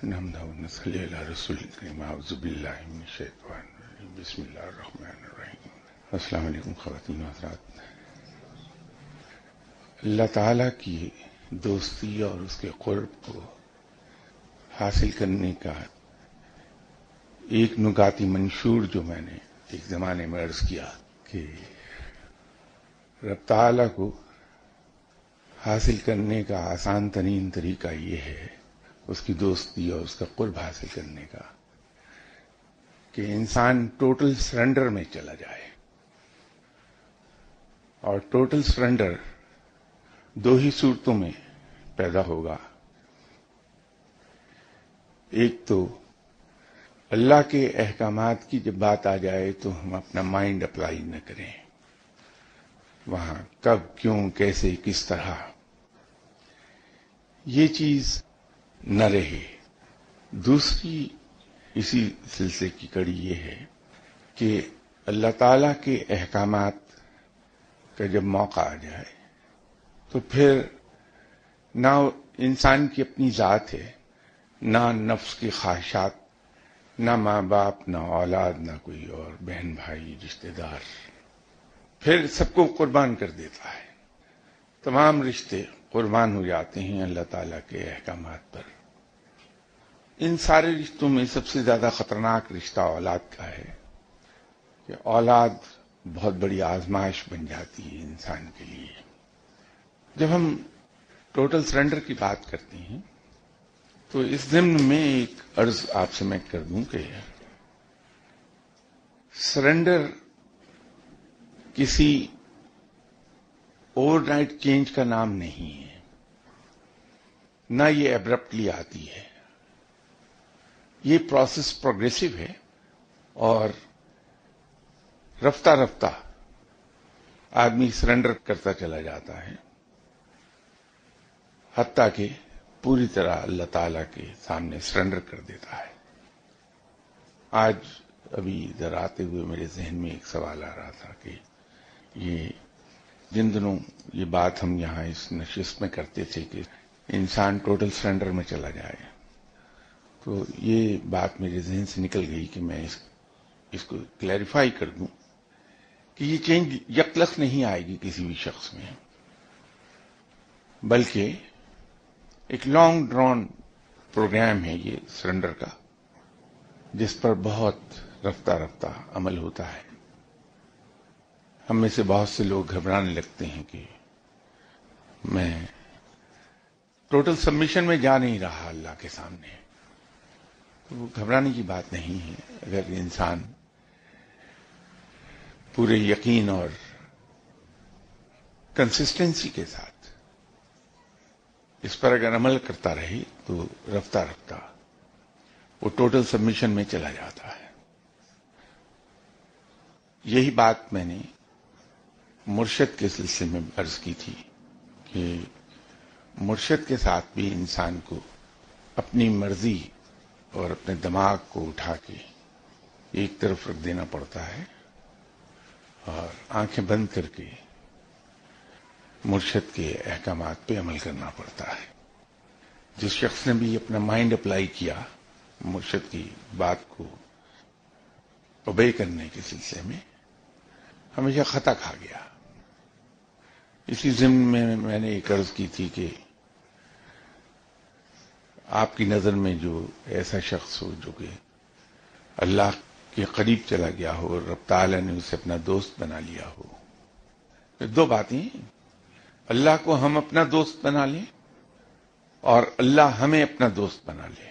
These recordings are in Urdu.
نحمده ونصلي على رسول الكريم اعوذ باللہ من الشیطان الرجیم بسم اللہ الرحمن الرحیم. السلام علیکم خواتین و حضرات. اللہ تعالیٰ کی دوستی اور اس کے قرب کو حاصل کرنے کا ایک نکاتی منشور جو میں نے ایک زمانے میں عرض کیا کہ رب تعالیٰ کو حاصل کرنے کا آسان ترین طریقہ یہ ہے اس کی دوستی اور اس کا قرب حاصل کرنے کا کہ انسان ٹوٹل سرنڈر میں چلا جائے. اور ٹوٹل سرنڈر دو ہی صورتوں میں پیدا ہوگا. ایک تو اللہ کے احکامات کی جب بات آ جائے تو ہم اپنا مائنڈ اپلائی نہ کریں, وہاں کب کیوں کیسے کس طرح یہ چیز نہ رہے. دوسری اسی سلسلے کی کڑی یہ ہے کہ اللہ تعالیٰ کے احکامات کا جب موقع آ جائے تو پھر نہ انسان کی اپنی ذات ہے, نہ نفس کی خواہشات, نہ ماں باپ, نہ اولاد, نہ کوئی اور بہن بھائی رشتہ دار, پھر سب کو قربان کر دیتا ہے. تمام رشتے قربان ہو جاتے ہیں اللہ تعالیٰ کے احکامات پر. ان سارے رشتوں میں سب سے زیادہ خطرناک رشتہ اولاد کا ہے کہ اولاد بہت بڑی آزمائش بن جاتی ہے انسان کے لیے. جب ہم ٹوٹل سرنڈر کی بات کرتے ہیں تو اس ضمن میں ایک عرض آپ سے میں کر دوں کہ سرنڈر کسی اوور نائٹ چینج کا نام نہیں ہے, نہ یہ ایبرپٹلی آتی ہے. یہ پروسیس پروگریسو ہے اور رفتہ رفتہ آدمی سرنڈر کرتا چلا جاتا ہے حتیٰ کہ پوری طرح اللہ تعالیٰ کے سامنے سرنڈر کر دیتا ہے. آج ابھی ادھر آتے ہوئے میرے ذہن میں ایک سوال آ رہا تھا کہ یہ جن دنوں یہ بات ہم یہاں اس نشست میں کرتے تھے کہ انسان ٹوٹل سرنڈر میں چلا جائے, تو یہ بات میرے ذہن سے نکل گئی کہ میں اس کو کلیریفائی کر دوں کہ یہ چینج یکلخ نہیں آئے گی کسی بھی شخص میں, بلکہ ایک لانگ ڈرون پروگرام ہے یہ سرنڈر کا, جس پر بہت رفتہ رفتہ عمل ہوتا ہے. ہم میں سے بہت سے لوگ گھبرانے لگتے ہیں کہ میں ٹوٹل سبمیشن میں جا نہیں رہا اللہ کے سامنے. تو وہ گھبرانے کی بات نہیں ہے. اگر انسان پورے یقین اور کنسسٹنسی کے ساتھ اس پر اگر عمل کرتا رہے تو رفتہ رفتہ وہ ٹوٹل سبمیشن میں چلا جاتا ہے. یہی بات میں نے مرشد کے سلسلے میں عرض کی تھی کہ مرشد کے ساتھ بھی انسان کو اپنی مرضی اور اپنے دماغ کو اٹھا کے ایک طرف رکھ دینا پڑتا ہے اور آنکھیں بند کر کے مرشد کے احکامات پہ عمل کرنا پڑتا ہے. جس شخص نے بھی اپنا مائنڈ اپلائی کیا مرشد کی بات کو اوبے کرنے کے سلسلے میں, ہمیشہ خطا کھا گیا. اسی ضمن میں نے ایک عرض کی تھی کہ آپ کی نظر میں جو ایسا شخص ہو جو کہ اللہ کے قریب چلا گیا ہو اور رب تعالیٰ نے اسے اپنا دوست بنا لیا ہو, دو باتیں, اللہ کو ہم اپنا دوست بنا لیں اور اللہ ہمیں اپنا دوست بنا لے.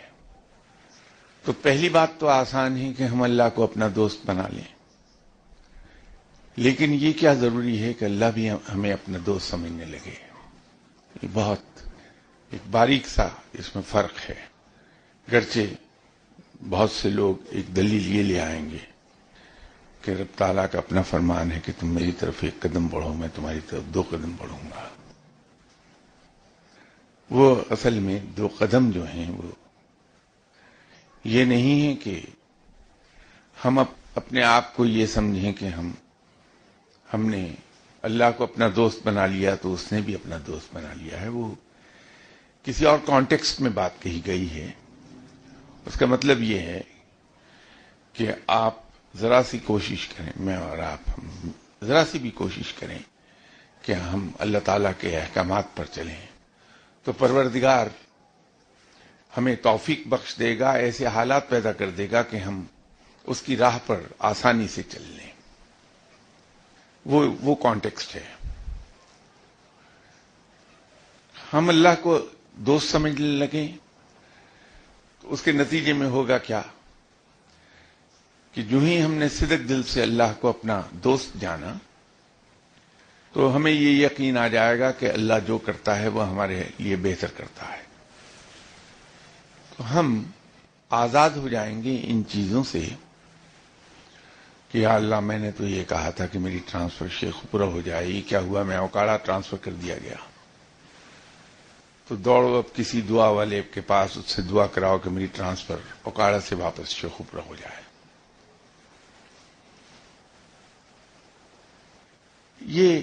تو پہلی بات تو آسان ہے کہ ہم اللہ کو اپنا دوست بنا لیں, لیکن یہ کیا ضروری ہے کہ اللہ بھی ہمیں اپنا دوست سمجھنے لگے. یہ بہت ایک باریک سا اس میں فرق ہے. گرچہ بہت سے لوگ ایک دلیل یہ لے آئیں گے کہ رب تعالیٰ کا اپنا فرمان ہے کہ تم میری طرف ایک قدم بڑھو, میں تمہاری طرف 2 قدم بڑھوں گا. وہ اصل میں 2 قدم جو ہیں وہ یہ نہیں ہے کہ ہم اپنے آپ کو یہ سمجھیں کہ ہم نے اللہ کو اپنا دوست بنا لیا تو اس نے بھی اپنا دوست بنا لیا ہے. وہ کسی اور کانٹیکسٹ میں بات کہی گئی ہے. اس کا مطلب یہ ہے کہ آپ ذرا سی کوشش کریں، میں اور آپ ذرا سی بھی کوشش کریں کہ ہم اللہ تعالیٰ کے احکامات پر چلیں تو پروردگار ہمیں توفیق بخش دے گا، ایسے حالات پیدا کر دے گا کہ ہم اس کی راہ پر آسانی سے چل لیں۔ وہ کانٹیکسٹ ہے۔ ہم اللہ کو دوست سمجھنے لگیں تو اس کے نتیجے میں ہوگا کیا کہ جو ہی ہم نے صدق دل سے اللہ کو اپنا دوست جانا تو ہمیں یہ یقین آ جائے گا کہ اللہ جو کرتا ہے وہ ہمارے لیے بہتر کرتا ہے۔ تو ہم آزاد ہو جائیں گے ان چیزوں سے کہ یا اللہ میں نے تو یہ کہا تھا کہ میری ٹرانسفر شیخ پورا ہو جائے، یہ کیا ہوا، میں اوکاڑا ٹرانسفر کر دیا گیا، تو دوڑو اب کسی دعا والے کے پاس، اس سے دعا کراؤ کہ میری ٹرانسفر اوکاڑا سے واپس شیخ پورا ہو جائے۔ یہ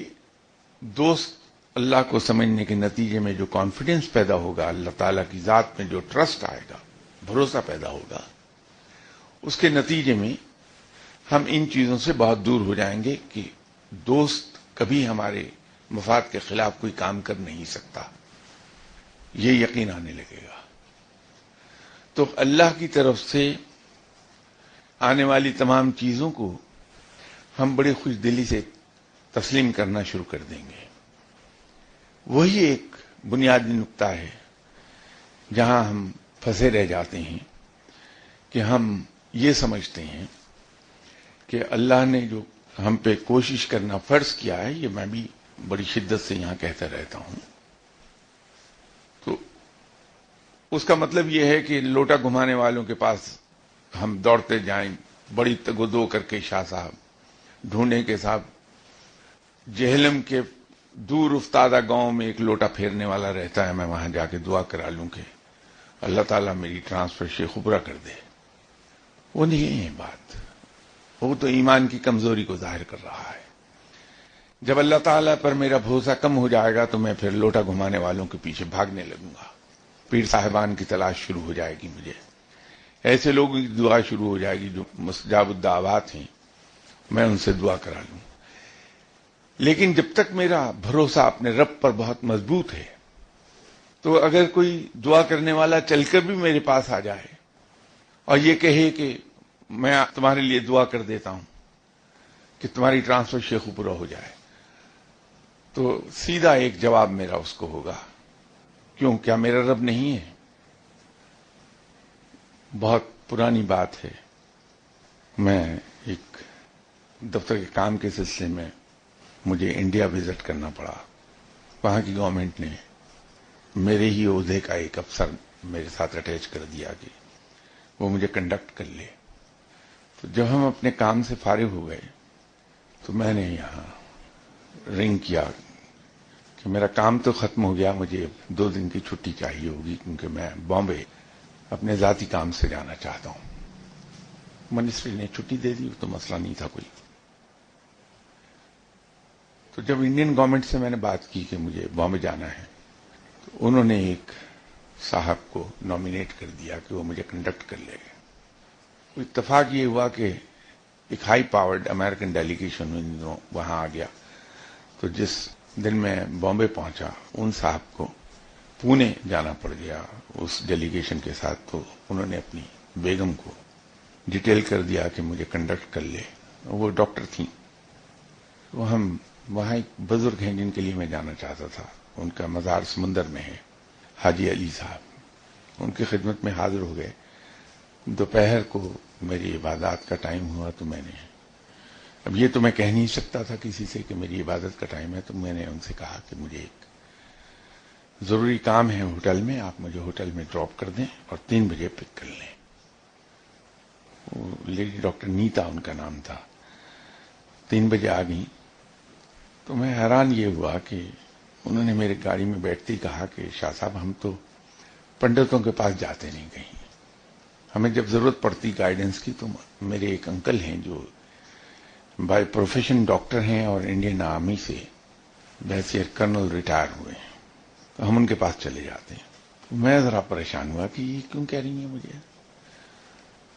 دوست اللہ کو سمجھنے کے نتیجے میں جو کانفیڈنس پیدا ہوگا، اللہ تعالیٰ کی ذات میں جو ٹرسٹ آئے گا، بھروسہ پیدا ہوگا، اس کے نتیجے میں ہم ان چیزوں سے بہت دور ہو جائیں گے کہ دوست کبھی ہمارے مفاد کے خلاف کوئی کام کر نہیں سکتا، یہ یقین آنے لگے گا۔ تو اللہ کی طرف سے آنے والی تمام چیزوں کو ہم بڑی خوش دلی سے تسلیم کرنا شروع کر دیں گے۔ وہی ایک بنیادی نقطہ ہے جہاں ہم پھنسے رہ جاتے ہیں کہ ہم یہ سمجھتے ہیں کہ اللہ نے جو ہم پہ کوشش کرنا فرض کیا ہے، یہ میں بھی بڑی شدت سے یہاں کہتا رہتا ہوں، تو اس کا مطلب یہ ہے کہ لوٹا گھمانے والوں کے پاس ہم دوڑتے جائیں، بڑی تگودو کر کے شاہ صاحب ڈھونڈیں کہ صاحب جہلم کے دور افتادہ گاؤں میں ایک لوٹا پھیرنے والا رہتا ہے، میں وہاں جا کے دعا کرا لوں کہ اللہ تعالیٰ میری ٹرانسفر شیخ پورا کر دے۔ وہ نہیں ہے بات، وہ تو ایمان کی کمزوری کو ظاہر کر رہا ہے۔ جب اللہ تعالیٰ پر میرا بھروسہ کم ہو جائے گا تو میں پھر لوٹا گھمانے والوں کے پیچھے بھاگنے لگوں گا، پیر صاحبان کی تلاش شروع ہو جائے گی، مجھے ایسے لوگوں کی دعا شروع ہو جائے گی جو مستجاب الدعوات ہیں، میں ان سے دعا کرا لوں۔ لیکن جب تک میرا بھروسہ اپنے رب پر بہت مضبوط ہے تو اگر کوئی دعا کرنے والا چل کر بھی میرے پاس آ جائے اور یہ کہے کہ میں تمہارے لیے دعا کر دیتا ہوں کہ تمہاری ٹرانسفر شیخ پورا ہو جائے، تو سیدھا ایک جواب میرا اس کو ہوگا، کیوں، کیا میرا رب نہیں ہے؟ بہت پرانی بات ہے، میں ایک دفتر کے کام کے سلسلے میں مجھے انڈیا وزٹ کرنا پڑا۔ وہاں کی گورنمنٹ نے میرے ہی عہدے کا ایک افسر میرے ساتھ اٹیچ کر دیا کہ وہ مجھے کنڈکٹ کر لے۔ تو جب ہم اپنے کام سے فارغ ہو گئے تو میں نے یہاں رنگ کیا کہ میرا کام تو ختم ہو گیا، مجھے 2 دن کی چھٹی چاہیے ہوگی کیونکہ میں بامبے اپنے ذاتی کام سے جانا چاہتا ہوں۔ منسٹری نے چھٹی دے دی، تو مسئلہ نہیں تھا کوئی۔ تو جب انڈین گورنمنٹ سے میں نے بات کی کہ مجھے بامبے جانا ہے تو انہوں نے ایک صاحب کو نامینیٹ کر دیا کہ وہ مجھے کنڈکٹ کر لے گئے۔ اتفاق یہ ہوا کہ ایک ہائی پاورڈ امریکن ڈیلیگیشن وہاں آ گیا، تو جس دن میں بامبے پہنچا ان صاحب کو پونے جانا پڑ گیا اس ڈیلیگیشن کے ساتھ، تو انہوں نے اپنی بیگم کو ڈیٹیل کر دیا کہ مجھے کنڈکٹ کر لے، وہ ڈاکٹر تھیں۔ وہ ہم وہاں ایک بزرگ ہیں جن کے لیے میں جانا چاہتا تھا، ان کا مزار سمندر میں ہے، حاجی علی صاحب، ان کی خدمت میں حاضر ہو گئے۔ دوپہر کو میری عبادات کا ٹائم ہوا تو میں نے، اب یہ تو میں کہہ نہیں سکتا تھا کسی سے کہ میری عبادت کا ٹائم ہے، تو میں نے ان سے کہا کہ مجھے ایک ضروری کام ہے ہوٹل میں، آپ مجھے ہوٹل میں ڈراپ کر دیں اور 3 بجے پک کر لیں۔ لیڈی ڈاکٹر نیتا ان کا نام تھا، 3 بجے آ گئی۔ تو میں حیران یہ ہوا کہ انہوں نے میرے گاڑی میں بیٹھتے ہی کہا کہ شاہ صاحب ہم تو پنڈتوں کے پاس جاتے نہیں کہیں، ہمیں جب ضرورت پڑتی گائیڈنس کی تو میرے ایک انکل ہیں جو بائی پروفیشن ڈاکٹر ہیں اور انڈین آرمی سے بحیثیت کرنل ریٹائر ہوئے ہیں، تو ہم ان کے پاس چلے جاتے ہیں۔ میں ذرا پریشان ہوا کہ یہ کیوں کہہ رہی ہیں مجھے،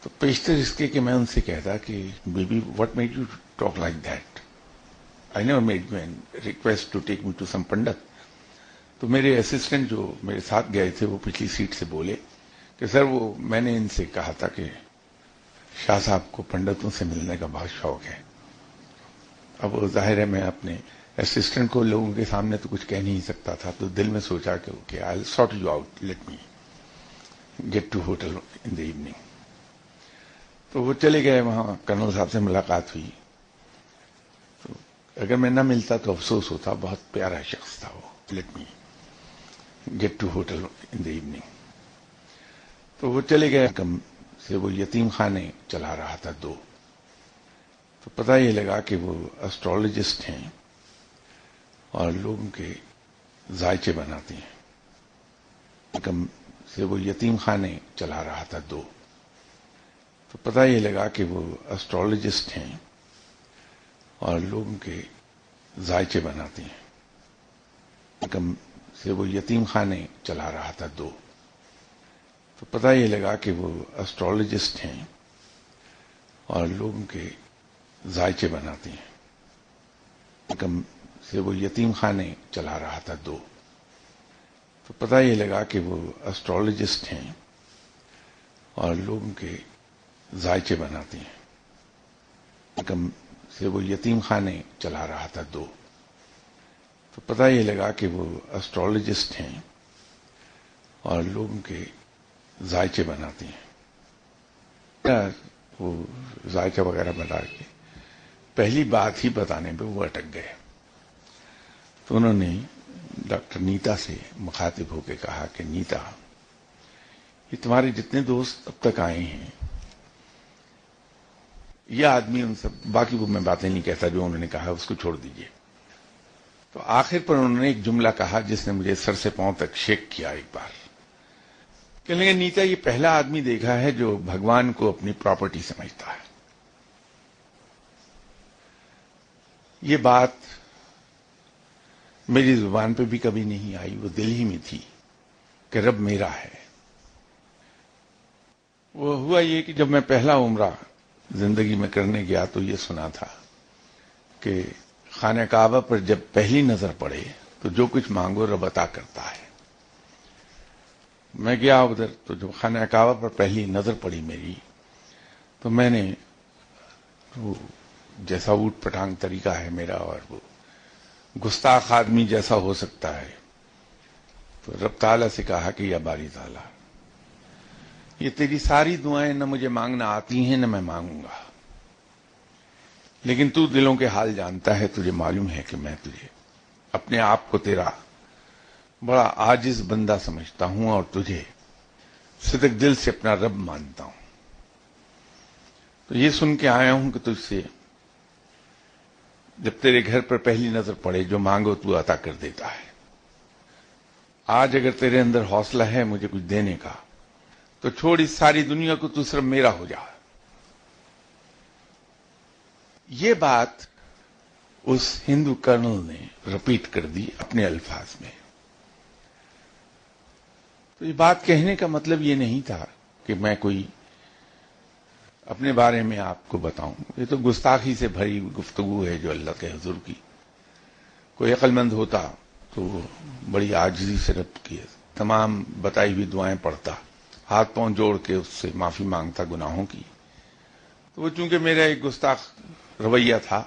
تو پیشتر اس کے کہ میں ان سے کہتا کہ baby what made you talk like that, I never made you an request to take me to some pandit. تو میرے اسسٹنٹ جو میرے ساتھ گئے تھے وہ پچھلی سیٹ سے بولے کہ سر وہ میں نے ان سے کہا تھا کہ شاہ صاحب کو پنڈتوں سے ملنے کا بہت شوق ہے. اب وہ ظاہر ہے میں اپنے اسسٹنٹ کو لوگوں کے سامنے تو کچھ کہہ نہیں سکتا تھا، تو دل میں سوچا کہ I sort you out, let me get to hotel in the evening. تو وہ چلے گئے، وہاں کرنل صاحب سے ملاقات ہوئی. تو اگر میں نہ ملتا تو افسوس ہوتا، بہت پیارا شخص تھا وہ. Let me get to hotel in the evening. تو وہ چلے گئے، کم سے وہ یتیم خانے چلا رہا تھا 2. تو پتہ یہ لگا کہ وہ اسٹرالوجسٹ ہیں اور لوگوں کے ذائچے بناتے ہیں. کم سے وہ یتیم خانے چلا رہا تھا 2. تو پتہ یہ لگا کہ وہ اسٹرالوجسٹ ہیں اور لوگوں کے ذائچے بناتے ہیں. کم سے وہ یتیم خانے چلا رہا تھا 2. تو پتہ یہ لگا کہ وہ اسٹرالوجسٹ ہیں اور لوگوں کے ذائچے بناتے ہیں. کم سے وہ یتیم خانے چلا رہا تھا 2. تو پتہ یہ لگا کہ وہ اسٹرالوجسٹ ہیں اور لوگوں کے ذائچے بناتے ہیں. کم سے وہ یتیم خانے چلا رہا تھا 2. تو پتہ یہ لگا کہ وہ اسٹرالوجسٹ ہیں اور لوگوں کے ذائچے بناتے ہیں. وہ ذائچہ وغیرہ بتا کے پہلی بات ہی بتانے پہ وہ اٹک گئے. تو انہوں نے ڈاکٹر نیتا سے مخاطب ہو کے کہا کہ نیتا، یہ تمہارے جتنے دوست اب تک آئے ہیں، یہ آدمی ان سب، باقی وہ میں باتیں نہیں کہتا، جو انہوں نے کہا اس کو چھوڑ دیجئے. تو آخر پر انہوں نے ایک جملہ کہا جس نے مجھے سر سے پاؤں تک شیک کیا. ایک بار کہنے لگے نیتا، یہ پہلا آدمی دیکھا ہے جو بھگوان کو اپنی پراپرٹی سمجھتا ہے. یہ بات میری زبان پہ بھی کبھی نہیں آئی، وہ دل ہی میں تھی کہ رب میرا ہے. وہ ہوا یہ کہ جب میں پہلا عمرہ زندگی میں کرنے گیا تو یہ سنا تھا کہ خانہ کعبہ پر جب پہلی نظر پڑے تو جو کچھ مانگو رب عطا کرتا ہے. میں گیا ادھر، تو جب خانہ کعبہ پر پہلی نظر پڑی میری، تو میں نے وہ جیسا اوٹ پٹانگ طریقہ ہے میرا اور وہ گستاخ آدمی جیسا ہو سکتا ہے، تو رب تعالیٰ سے کہا کہ یا باری تعالیٰ، یہ تیری ساری دعائیں نہ مجھے مانگنا آتی ہیں نہ میں مانگوں گا، لیکن تو دلوں کے حال جانتا ہے. تجھے معلوم ہے کہ میں تجھے اپنے آپ کو تیرا بڑا عاجز بندہ سمجھتا ہوں اور تجھے صدق دل سے اپنا رب مانتا ہوں. تو یہ سن کے آیا ہوں کہ تجھ سے جب تیرے گھر پر پہلی نظر پڑے جو مانگو تو عطا کر دیتا ہے. آج اگر تیرے اندر حوصلہ ہے مجھے کچھ دینے کا تو چھوڑ اس ساری دنیا کو، تو صرف میرا ہو جا. یہ بات اس ہندو کرنل نے رپیٹ کر دی اپنے الفاظ میں. تو یہ بات کہنے کا مطلب یہ نہیں تھا کہ میں کوئی اپنے بارے میں آپ کو بتاؤں. یہ تو گستاخی سے بھری گفتگو ہے جو اللہ کے حضور کی. کوئی عقل مند ہوتا تو وہ بڑی عاجزی سے رب کی تمام بتائی ہوئی دعائیں پڑھتا، ہاتھ پاؤں جوڑ کے اس سے معافی مانگتا گناہوں کی. تو وہ چونکہ میرا ایک گستاخ رویہ تھا،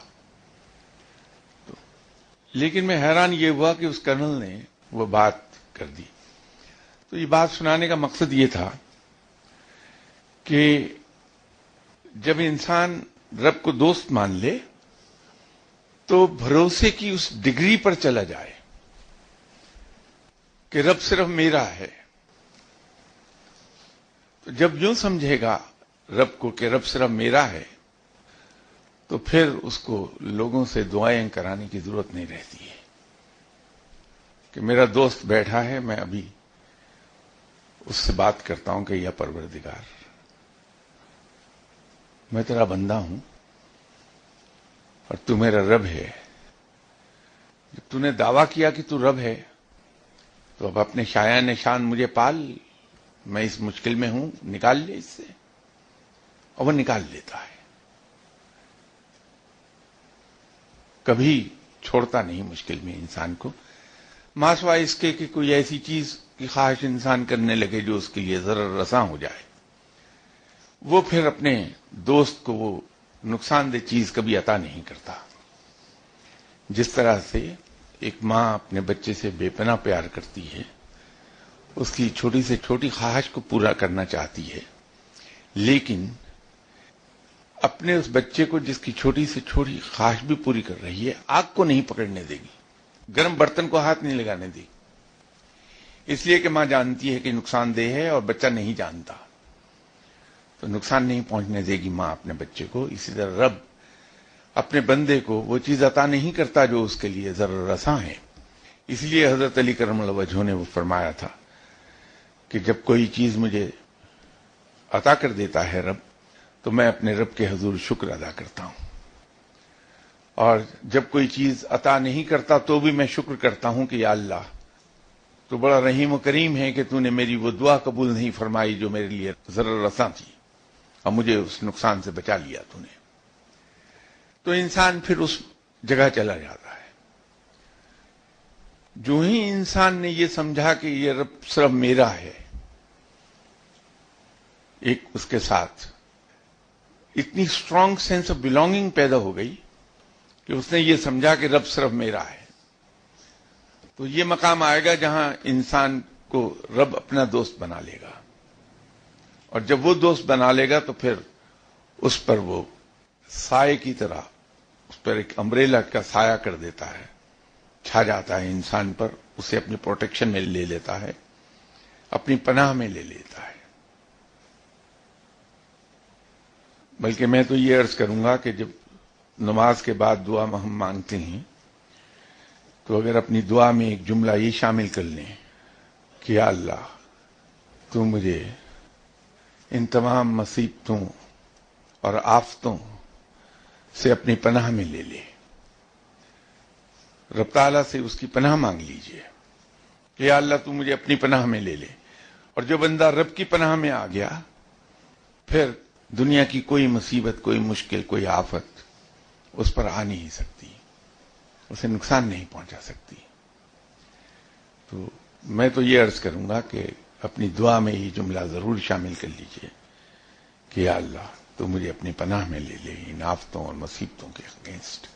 لیکن میں حیران یہ ہوا کہ اس کرنل نے وہ بات کر دی. تو یہ بات سنانے کا مقصد یہ تھا کہ جب انسان رب کو دوست مان لے تو بھروسے کی اس ڈگری پر چلا جائے کہ رب صرف میرا ہے. تو جب یوں سمجھے گا رب کو کہ رب صرف میرا ہے، تو پھر اس کو لوگوں سے دعائیں کرانے کی ضرورت نہیں رہتی ہے کہ میرا دوست بیٹھا ہے، میں ابھی اس سے بات کرتا ہوں کہ یا پروردگار، میں تیرا بندہ ہوں اور تو میرا رب ہے. جب تو نے دعویٰ کیا کہ تو رب ہے تو اب اپنے شایان شان مجھے پال، میں اس مشکل میں ہوں، نکال لے اس سے. اور وہ نکال لیتا ہے، کبھی چھوڑتا نہیں مشکل میں انسان کو، ماسوائے اس کے کہ کوئی ایسی چیز کی خواہش انسان کرنے لگے جو اس کے لیے ضرر رساں ہو جائے، وہ پھر اپنے دوست کو وہ نقصان دہ چیز کبھی عطا نہیں کرتا۔ جس طرح سے ایک ماں اپنے بچے سے بے پناہ پیار کرتی ہے، اس کی چھوٹی سے چھوٹی خواہش کو پورا کرنا چاہتی ہے، لیکن اپنے اس بچے کو جس کی چھوٹی سے چھوٹی خواہش بھی پوری کر رہی ہے، آگ کو نہیں پکڑنے دے گی، گرم برتن کو ہاتھ نہیں لگانے دے گی، اس لیے کہ ماں جانتی ہے کہ نقصان دہ ہے اور بچہ نہیں جانتا، تو نقصان نہیں پہنچنے دے گی ماں اپنے بچے کو۔ اسی طرح رب اپنے بندے کو وہ چیز عطا نہیں کرتا جو اس کے لیے ضرر رساں ہے۔ اس لیے حضرت علی کرم اللہ وجہہ نے وہ فرمایا تھا کہ جب کوئی چیز مجھے عطا کر دیتا ہے رب، تو میں اپنے رب کے حضور شکر ادا کرتا ہوں، اور جب کوئی چیز عطا نہیں کرتا تو بھی میں شکر کرتا ہوں کہ یا اللہ تو بڑا رحیم و کریم ہے کہ تو نے میری وہ دعا قبول نہیں فرمائی جو میرے لیے ضرر رساں تھی، اور مجھے اس نقصان سے بچا لیا تو نے۔ تو انسان پھر اس جگہ چلا جاتا ہے۔ جو ہی انسان نے یہ سمجھا کہ یہ رب صرف میرا ہے، ایک اس کے ساتھ اتنی اسٹرانگ سینس آف بلانگنگ پیدا ہو گئی کہ اس نے یہ سمجھا کہ رب صرف میرا ہے، تو یہ مقام آئے گا جہاں انسان کو رب اپنا دوست بنا لے گا، اور جب وہ دوست بنا لے گا تو پھر اس پر وہ سائے کی طرح اس پر ایک امبریلا کا سایہ کر دیتا ہے، چھا جاتا ہے انسان پر، اسے اپنی پروٹیکشن میں لے لیتا ہے، اپنی پناہ میں لے لیتا ہے۔ بلکہ میں تو یہ عرض کروں گا کہ جب نماز کے بعد دعا ہم مانگتے ہیں تو اگر اپنی دعا میں ایک جملہ یہ شامل کر لیں کہ یا اللہ تو مجھے ان تمام مصیبتوں اور آفتوں سے اپنی پناہ میں لے لے، رب تعالیٰ سے اس کی پناہ مانگ لیجئے کہ یا اللہ تو مجھے اپنی پناہ میں لے لے، اور جو بندہ رب کی پناہ میں آ گیا پھر دنیا کی کوئی مصیبت، کوئی مشکل، کوئی آفت اس پر آ نہیں سکتی، اسے نقصان نہیں پہنچا سکتی۔ تو میں تو یہ عرض کروں گا کہ اپنی دعا میں یہ جملہ ضرور شامل کر لیجئے کہ یا اللہ تو مجھے اپنی پناہ میں لے لے ان آفتوں اور مصیبتوں کے اگینسٹ۔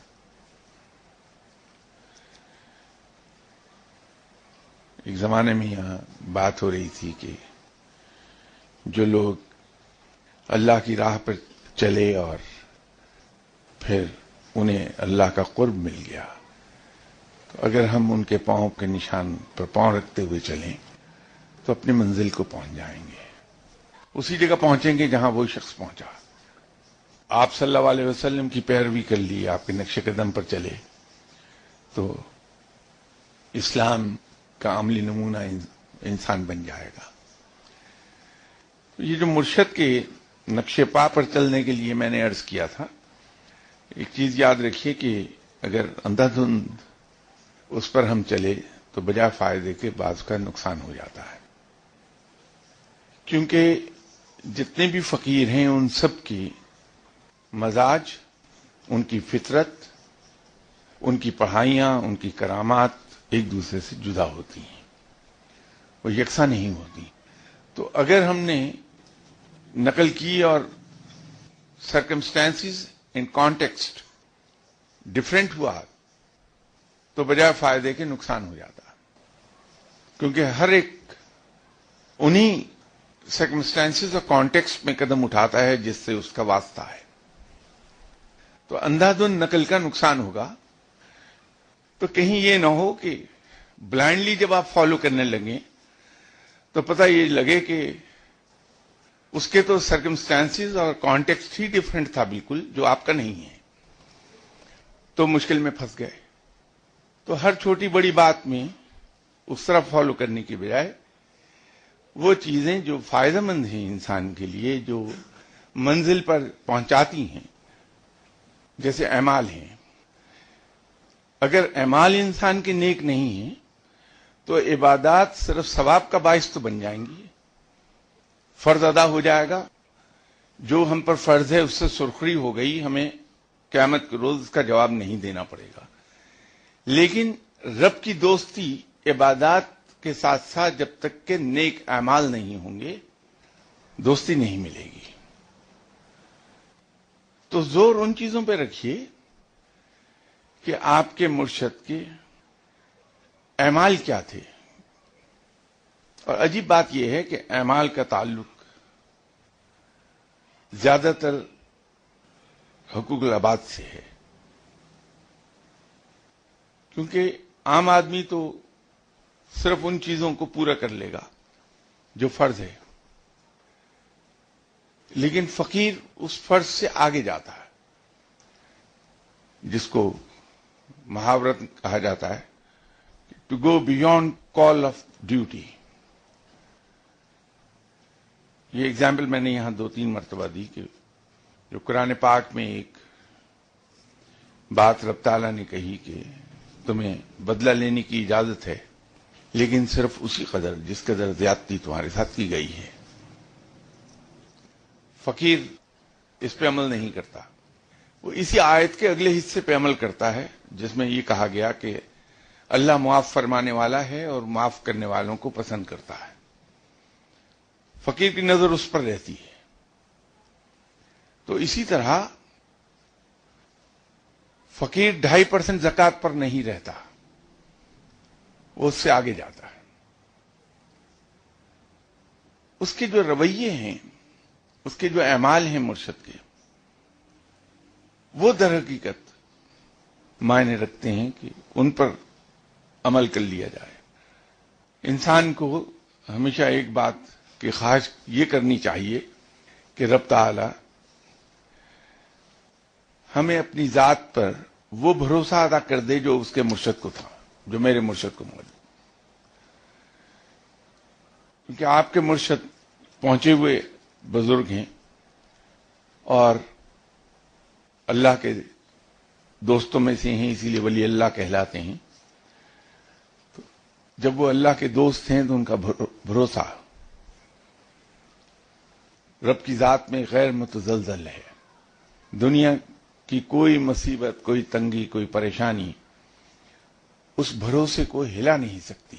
ایک زمانے میں یہاں بات ہو رہی تھی کہ جو لوگ اللہ کی راہ پر چلے اور پھر انہیں اللہ کا قرب مل گیا، تو اگر ہم ان کے پاؤں کے نشان پر پاؤں رکھتے ہوئے چلیں تو اپنی منزل کو پہنچ جائیں گے، اسی جگہ پہنچیں گے جہاں وہ شخص پہنچا۔ آپ صلی اللہ علیہ وسلم کی پیروی کر لی، آپ کے نقش قدم پر چلے تو اسلام کا عملی نمونہ انسان بن جائے گا۔ یہ جو مرشد کے نقش پا پر چلنے کے لیے میں نے عرض کیا تھا، ایک چیز یاد رکھیے کہ اگر اندھا دھند اس پر ہم چلے تو بجائے فائدے کے بعض کا نقصان ہو جاتا ہے، کیونکہ جتنے بھی فقیر ہیں ان سب کی مزاج، ان کی فطرت، ان کی پڑھائیاں، ان کی کرامات ایک دوسرے سے جدا ہوتی ہیں، وہ یکساں نہیں ہوتی۔ تو اگر ہم نے نقل کی اور سرکمسٹانسز ان کانٹیکسٹ ڈفرینٹ ہوا تو بجائے فائدے کے نقصان ہو جاتا، کیونکہ ہر ایک انہی سرکمسٹانسز اور کانٹیکسٹ میں قدم اٹھاتا ہے جس سے اس کا واسطہ ہے۔ تو اندھا دھند نقل کا نقصان ہوگا، تو کہیں یہ نہ ہو کہ بلائنڈلی جب آپ فالو کرنے لگیں تو پتہ یہ لگے کہ اس کے تو سرکمسٹانسز اور کانٹیکسٹ ہی ڈفرینٹ تھا بالکل، جو آپ کا نہیں ہے، تو مشکل میں پھنس گئے۔ تو ہر چھوٹی بڑی بات میں اس طرح فالو کرنے کی بجائے وہ چیزیں جو فائدہ مند ہیں انسان کے لیے، جو منزل پر پہنچاتی ہیں، جیسے اعمال ہیں، اگر اعمال انسان کے نیک نہیں ہیں تو عبادات صرف ثواب کا باعث تو بن جائیں گی، فرض ادا ہو جائے گا، جو ہم پر فرض ہے اس سے سرخری ہو گئی، ہمیں قیامت کے روز اس کا جواب نہیں دینا پڑے گا. لیکن رب کی دوستی عبادات کے ساتھ ساتھ جب تک کہ نیک اعمال نہیں ہوں گے دوستی نہیں ملے گی. تو زور ان چیزوں پہ رکھیے کہ آپ کے مرشد کے اعمال کیا تھے. اور عجیب بات یہ ہے کہ اعمال کا تعلق زیادہ تر حقوق العباد سے ہے، کیونکہ عام آدمی تو صرف ان چیزوں کو پورا کر لے گا جو فرض ہے، لیکن فقیر اس فرض سے آگے جاتا ہے، جس کو محاورت کہا جاتا ہے to go beyond call of duty. یہ ایگزامپل میں نے یہاں 2-3 مرتبہ دی کہ جو قرآن پاک میں ایک بات رب تعالیٰ نے کہی کہ تمہیں بدلہ لینے کی اجازت ہے، لیکن صرف اسی قدر جس قدر زیادتی تمہارے ساتھ کی گئی ہے. فقیر اس پہ عمل نہیں کرتا، وہ اسی آیت کے اگلے حصے پہ عمل کرتا ہے جس میں یہ کہا گیا کہ اللہ معاف فرمانے والا ہے اور معاف کرنے والوں کو پسند کرتا ہے. فقیر کی نظر اس پر رہتی ہے. تو اسی طرح فقیر 2.5% زکوٰۃ پر نہیں رہتا، وہ اس سے آگے جاتا ہے. اس کے جو رویے ہیں، اس کے جو اعمال ہیں مرشد کے، وہ در حقیقت معنی رکھتے ہیں کہ ان پر عمل کر لیا جائے. انسان کو ہمیشہ ایک بات کی خواہش یہ کرنی چاہیے کہ رب تعالی ہمیں اپنی ذات پر وہ بھروسہ ادا کر دے جو اس کے مرشد کو تھا، جو میرے مرشد کو موجود. کیونکہ آپ کے مرشد پہنچے ہوئے بزرگ ہیں اور اللہ کے دوستوں میں سے ہیں، اسی لیے ولی اللہ کہلاتے ہیں. تو جب وہ اللہ کے دوست ہیں تو ان کا بھروسہ رب کی ذات میں غیر متزلزل ہے. دنیا کی کوئی مصیبت، کوئی تنگی، کوئی پریشانی اس بھروسے کو ہلا نہیں سکتی.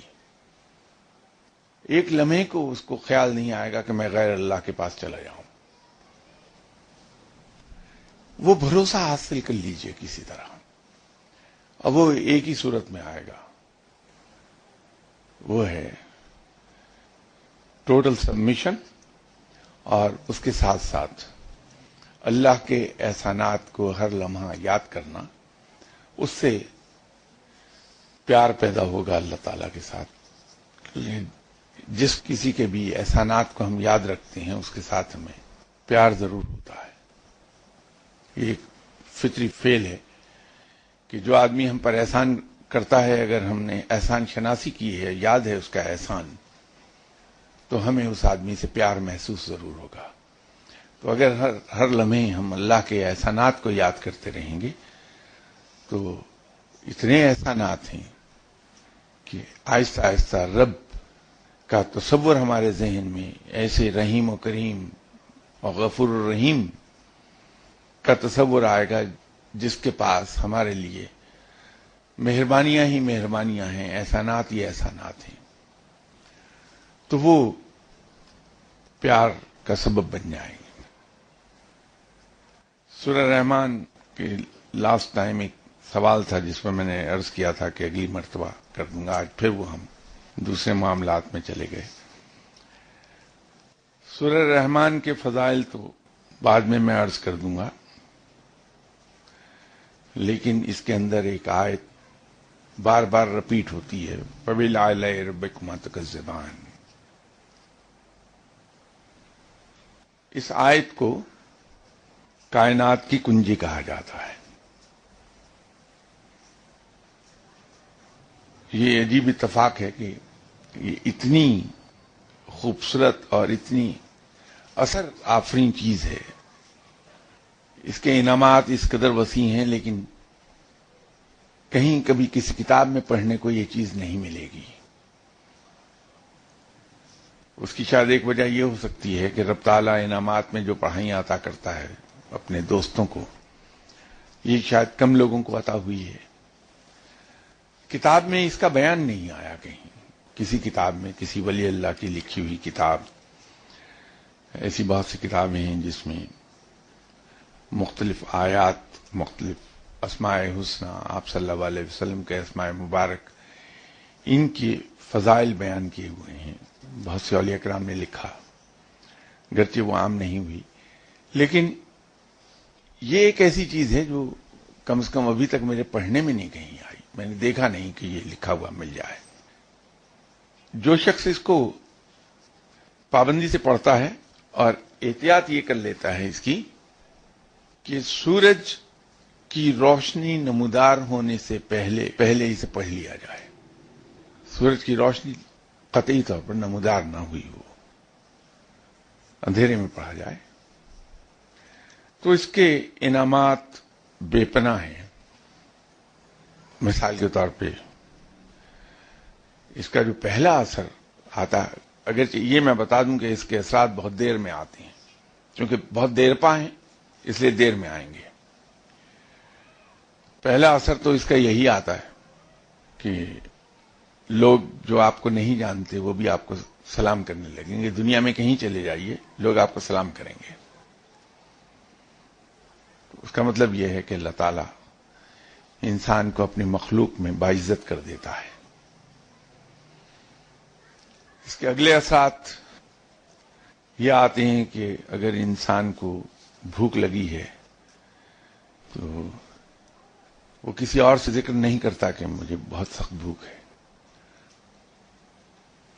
ایک لمحے کو اس کو خیال نہیں آئے گا کہ میں غیر اللہ کے پاس چلا جاؤں. وہ بھروسہ حاصل کر لیجئے کسی طرح. اب وہ ایک ہی صورت میں آئے گا، وہ ہے ٹوٹل سبمیشن، اور اس کے ساتھ ساتھ اللہ کے احسانات کو ہر لمحہ یاد کرنا. اس سے پیار پیدا ہوگا اللہ تعالیٰ کے ساتھ. جس کسی کے بھی احسانات کو ہم یاد رکھتے ہیں اس کے ساتھ ہمیں پیار ضرور ہوتا ہے. یہ ایک فطری فعل ہے کہ جو آدمی ہم پر احسان کرتا ہے، اگر ہم نے احسان شناسی کی ہے، یاد ہے اس کا احسان، تو ہمیں اس آدمی سے پیار محسوس ضرور ہوگا. تو اگر ہر لمحے ہم اللہ کے احسانات کو یاد کرتے رہیں گے تو اتنے احسانات ہیں کہ آہستہ آہستہ رب کا تصور ہمارے ذہن میں ایسے رحیم و کریم اور غفور الرحیم کا تصور آئے گا جس کے پاس ہمارے لیے مہربانیاں ہی مہربانیاں ہیں، احسانات ہی احسانات ہیں. تو وہ پیار کا سبب بن جائیں گے. سورہ رحمان کے لاسٹ ٹائم ایک سوال تھا جس میں نے عرض کیا تھا کہ اگلی مرتبہ کر دوں گا. آج پھر وہ ہم دوسرے معاملات میں چلے گئے. سورہ رحمان کے فضائل تو بعد میں عرض کر دوں گا، لیکن اس کے اندر ایک آیت بار بار رپیٹ ہوتی ہے، فَبِالْآلَاءِ رَبِّكُمَا تُكَذِّبَانِ. اس آیت کو کائنات کی کنجی کہا جاتا ہے. یہ عجیب اتفاق ہے کہ یہ اتنی خوبصورت اور اتنی اثر آفرین چیز ہے. اس کے انعامات اس قدر وسیع ہیں، لیکن کہیں کبھی کسی کتاب میں پڑھنے کو یہ چیز نہیں ملے گی. اس کی شاید ایک وجہ یہ ہو سکتی ہے کہ رب تعالیٰ انعامات میں جو پڑھائیاں عطا کرتا ہے اپنے دوستوں کو، یہ شاید کم لوگوں کو عطا ہوئی ہے۔ کتاب میں اس کا بیان نہیں آیا کہیں، کسی کتاب میں، کسی ولی اللہ کی لکھی ہوئی کتاب، ایسی بہت سی کتابیں ہیں جس میں مختلف آیات، مختلف اسماء حسنہ، آپ صلی اللہ علیہ وسلم کے اسماء مبارک، ان کی فضائل بیان کیے ہوئے ہیں۔ بہت سے اولیاء کرام نے لکھا، گرچہ وہ عام نہیں ہوئی، لیکن یہ ایک ایسی چیز ہے جو کم سے کم ابھی تک میرے پڑھنے میں نہیں کہیں آئی، میں نے دیکھا نہیں کہ یہ لکھا ہوا مل جائے۔ جو شخص اس کو پابندی سے پڑھتا ہے اور احتیاط یہ کر لیتا ہے اس کی کہ سورج کی روشنی نمودار ہونے سے پہلے اسے پڑھ لیا جائے، سورج کی روشنی قطعی طور پر نمودار نہ ہوئی ہو، اندھیرے میں پڑھا جائے، تو اس کے انعامات بے پناہ ہیں۔ مثال کے طور پہ اس کا جو پہلا اثر آتا ہے، اگرچہ یہ میں بتا دوں کہ اس کے اثرات بہت دیر میں آتے ہیں، کیونکہ بہت دیر پا ہیں اس لیے دیر میں آئیں گے۔ پہلا اثر تو اس کا یہی آتا ہے کہ لوگ جو آپ کو نہیں جانتے وہ بھی آپ کو سلام کرنے لگیں گے، دنیا میں کہیں چلے جائیے لوگ آپ کو سلام کریں گے۔ اس کا مطلب یہ ہے کہ اللہ تعالیٰ انسان کو اپنی مخلوق میں باعزت کر دیتا ہے۔ اس کے اگلے اثرات یہ آتے ہیں کہ اگر انسان کو بھوک لگی ہے تو وہ کسی اور سے ذکر نہیں کرتا کہ مجھے بہت سخت بھوک ہے،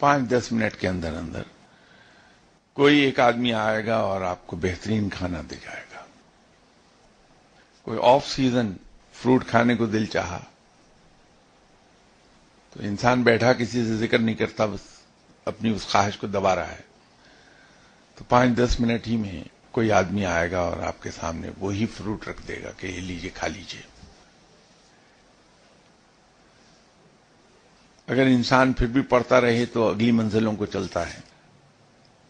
5-10 منٹ کے اندر اندر کوئی ایک آدمی آئے گا اور آپ کو بہترین کھانا دے جائے گا۔ کوئی آف سیزن فروٹ کھانے کو دل چاہا تو انسان بیٹھا کسی سے ذکر نہیں کرتا، بس اپنی اس خواہش کو دبا رہا ہے، تو 5-10 منٹ ہی میں کوئی آدمی آئے گا اور آپ کے سامنے وہی فروٹ رکھ دے گا کہ یہ لیجیے، کھا لیجیے۔ اگر انسان پھر بھی پڑھتا رہے تو اگلی منزلوں کو چلتا ہے،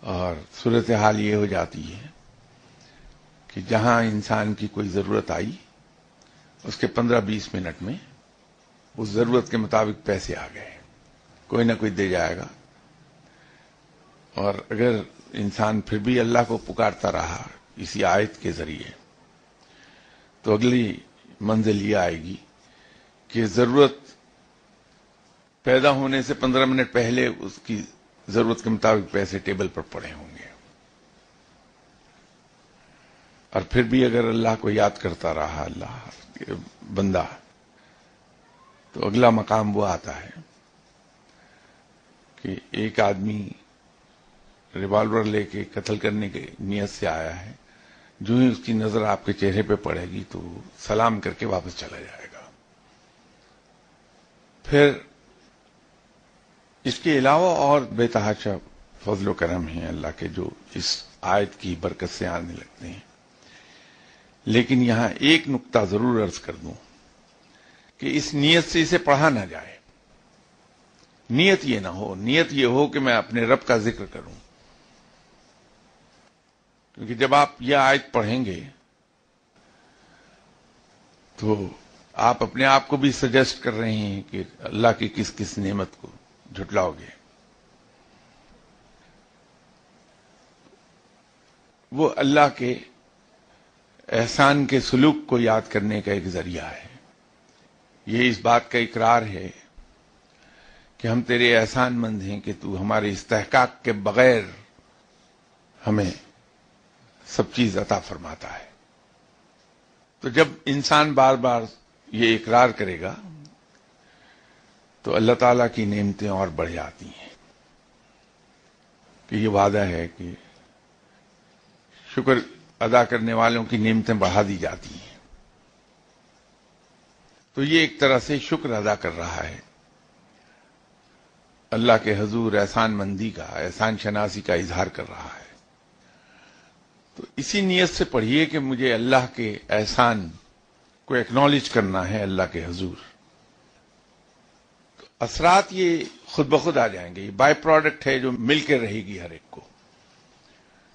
اور صورتحال یہ ہو جاتی ہے کہ جہاں انسان کی کوئی ضرورت آئی اس کے 15-20 منٹ میں اس ضرورت کے مطابق پیسے آ گئے، کوئی نہ کوئی دے جائے گا۔ اور اگر انسان پھر بھی اللہ کو پکارتا رہا اسی آیت کے ذریعے تو اگلی منزل یہ آئے گی کہ ضرورت پیدا ہونے سے 15 منٹ پہلے اس کی ضرورت کے مطابق پیسے ٹیبل پر پڑے ہوں گے، اور پھر بھی اگر اللہ کو یاد کرتا رہا اللہ کے بندہ تو اگلا مقام وہ آتا ہے کہ ایک آدمی ریوالور لے کے قتل کرنے کی نیت سے آیا ہے، جو ہی اس کی نظر آپ کے چہرے پہ پڑے گی تو سلام کر کے واپس چلا جائے گا۔ پھر اس کے علاوہ اور بے تحاشا فضل و کرم ہیں اللہ کے جو اس آیت کی برکت سے آنے لگتے ہیں، لیکن یہاں ایک نقطہ ضرور عرض کر دوں کہ اس نیت سے اسے پڑھا نہ جائے۔ نیت یہ نہ ہو، نیت یہ ہو کہ میں اپنے رب کا ذکر کروں، کیونکہ جب آپ یہ آیت پڑھیں گے تو آپ اپنے آپ کو بھی سجیسٹ کر رہے ہیں کہ اللہ کی کس کس نعمت کو جھٹلاؤ گے۔ وہ اللہ کے احسان کے سلوک کو یاد کرنے کا ایک ذریعہ ہے۔ یہ اس بات کا اقرار ہے کہ ہم تیرے احسان مند ہیں کہ تو ہمارے استحقاق کے بغیر ہمیں سب چیز عطا فرماتا ہے۔ تو جب انسان بار بار یہ اقرار کرے گا تو اللہ تعالیٰ کی نعمتیں اور بڑھ جاتی ہیں، کہ یہ وعدہ ہے کہ شکر ادا کرنے والوں کی نعمتیں بڑھا دی جاتی ہیں۔ تو یہ ایک طرح سے شکر ادا کر رہا ہے، اللہ کے حضور احسان مندی کا، احسان شناسی کا اظہار کر رہا ہے۔ تو اسی نیت سے پڑھیے کہ مجھے اللہ کے احسان کو ایکنالج کرنا ہے اللہ کے حضور۔ تو اثرات یہ خود بخود آ جائیں گے، یہ بائی پروڈکٹ ہے جو مل کے رہے گی ہر ایک کو،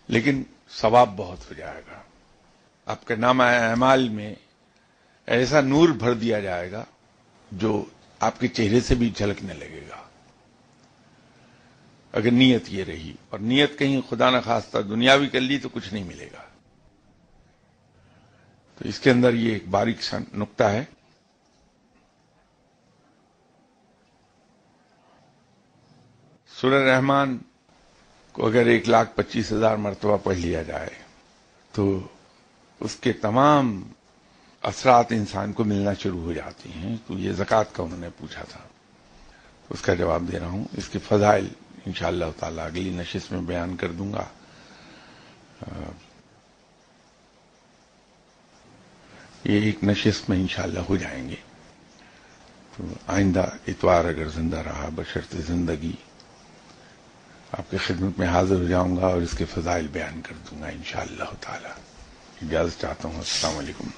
لیکن ثواب بہت ہو جائے گا. آپ کے نامہ اعمال میں ایسا نور بھر دیا جائے گا جو آپ کے چہرے سے بھی جھلکنے لگے گا، اگر نیت یہ رہی. اور نیت کہیں خدا نہ خواستہ دنیاوی کر لی تو کچھ نہیں ملے گا. تو اس کے اندر یہ ایک باریک سا نقطہ ہے. سورہ رحمان کو اگر 1,25,000 مرتبہ پڑھ لیا جائے تو اس کے تمام اثرات انسان کو ملنا شروع ہو جاتی ہیں. تو یہ زکوٰۃ کا انہوں نے پوچھا تھا، اس کا جواب دے رہا ہوں. اس کے فضائل انشاءاللہ تعالی اگلی نشست میں بیان کر دوں گا. یہ ایک نشست میں انشاءاللہ ہو جائیں گے. تو آئندہ اتوار اگر زندہ رہا بشرط زندگی آپ کی خدمت میں حاضر ہو جاؤں گا اور اس کے فضائل بیان کر دوں گا انشاءاللہ تعالی. اجازت چاہتا ہوں. السلام علیکم.